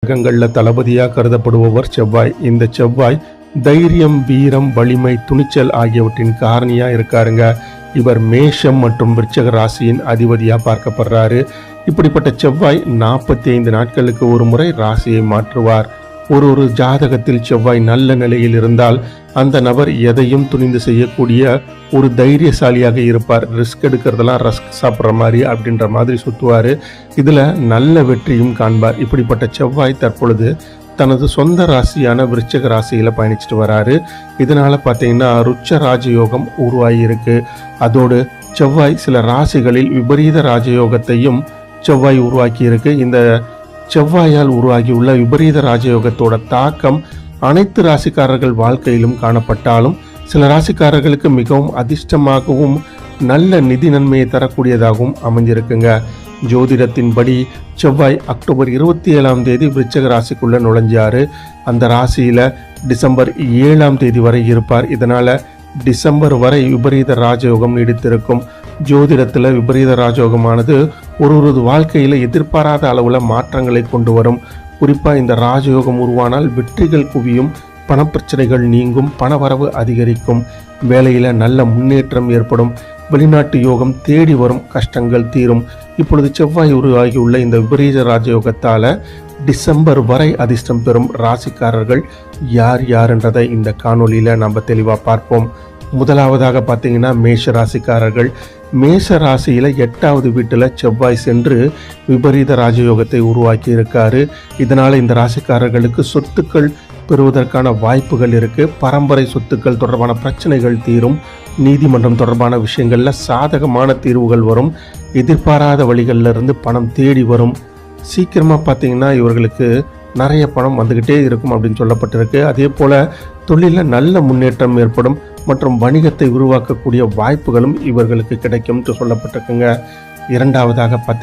கிரகங்களில் தளபதியாக கருதப்படுபவர் செவ்வாய். இந்த செவ்வாய் தைரியம், வீரம், வலிமை, துணிச்சல் ஆகியவற்றின் காரணியா இருக்காருங்க. இவர் மேஷம் மற்றும் விருச்சிக ராசியின் அதிபதியா பார்க்கப்படுறாரு. இப்படிப்பட்ட செவ்வாய் 45 நாட்களுக்கு ஒரு முறை ராசியை மாற்றுவார். ஒரு ஜாதகத்தில் செவ்வாய் நல்ல நிலையில் இருந்தால் அந்த நபர் எதையும் துணிந்து செய்யக்கூடிய ஒரு தைரியசாலியாக இருப்பார். ரிஸ்க் எடுக்கிறதெல்லாம் ரஸ்க் சாப்பிட்ற மாதிரி அப்படின்ற மாதிரி சுற்றுவார். இதில் நல்ல வெற்றியும் காண்பார். இப்படிப்பட்ட செவ்வாய் தற்பொழுது தனது சொந்த ராசியான விருச்சிக ராசியில் பயணிச்சுட்டு வராரு. இதனால் பார்த்தீங்கன்னா ருச்ச ராஜயோகம் உருவாகி இருக்கு. அதோடு செவ்வாய் சில ராசிகளில் விபரீத ராஜயோகத்தையும் செவ்வாய் உருவாக்கி இருக்கு. இந்த செவ்வாயால் உருவாகியுள்ள விபரீத ராஜயோகத்தோட தாக்கம் அனைத்து ராசிக்காரர்கள் வாழ்க்கையிலும் காணப்பட்டாலும் சில ராசிக்காரர்களுக்கு மிகவும் அதிர்ஷ்டமாகவும் நல்ல நிதி நன்மையை தரக்கூடியதாகவும் அமைஞ்சிருக்குங்க. ஜோதிடத்தின்படி செவ்வாய் அக்டோபர் 27 விருச்சிக ராசிக்குள்ள நுழைஞ்சாரு. அந்த ராசியில டிசம்பர் 7 வரை இருப்பார். இதனால டிசம்பர் வரை விபரீத ராஜயோகம் நீடித்திருக்கும். ஜோதிடத்தில் விபரீத ராஜயோகமானது ஒரு வாழ்க்கையில் எதிர்பாராத அளவில் மாற்றங்களை கொண்டு வரும். குறிப்பாக இந்த ராஜயோகம் உருவானால் வெற்றிகள் குவியும், பணப்பிரச்சனைகள் நீங்கும், பணவரவு அதிகரிக்கும், வேலையில் நல்ல முன்னேற்றம் ஏற்படும், வெளிநாட்டு யோகம் தேடி வரும், கஷ்டங்கள் தீரும். இப்பொழுது செவ்வாய் உருவாகியுள்ள இந்த விபரீத ராஜயோகத்தால் டிசம்பர் வரை அதிர்ஷ்டம் பெறும் ராசிக்காரர்கள் யார் யாருன்றதை இந்த காணொலியில் நம்ம தெளிவாக பார்ப்போம். முதலாவதாக பார்த்தீங்கன்னா மேஷ ராசிக்காரர்கள். மேஷ ராசியில் 8வது வீட்டில் செவ்வாய் சென்று விபரீத ராஜயோகத்தை உருவாக்கி இருக்காரு. இதனால் இந்த ராசிக்காரர்களுக்கு சொத்துக்கள் பெறுவதற்கான வாய்ப்புகள் இருக்குது. பரம்பரை சொத்துக்கள் தொடர்பான பிரச்சனைகள் தீரும். நீதிமன்றம் தொடர்பான விஷயங்களில் சாதகமான தீர்வுகள் வரும். எதிர்பாராத வழிகளில் இருந்து பணம் தேடி வரும். சீக்கிரமாக பார்த்தீங்கன்னா இவர்களுக்கு நிறைய பணம் வந்துக்கிட்டே இருக்கும் அப்படின்னு சொல்லப்பட்டிருக்கு. அதே போல் தொழிலில் நல்ல முன்னேற்றம் ஏற்படும் மற்றும் வணிகத்தை உருவாக்கக்கூடிய வாய்ப்புகளும் இவர்களுக்கு கிடைக்கும் சொல்லப்பட்டிருக்குங்க. இரண்டாவதாக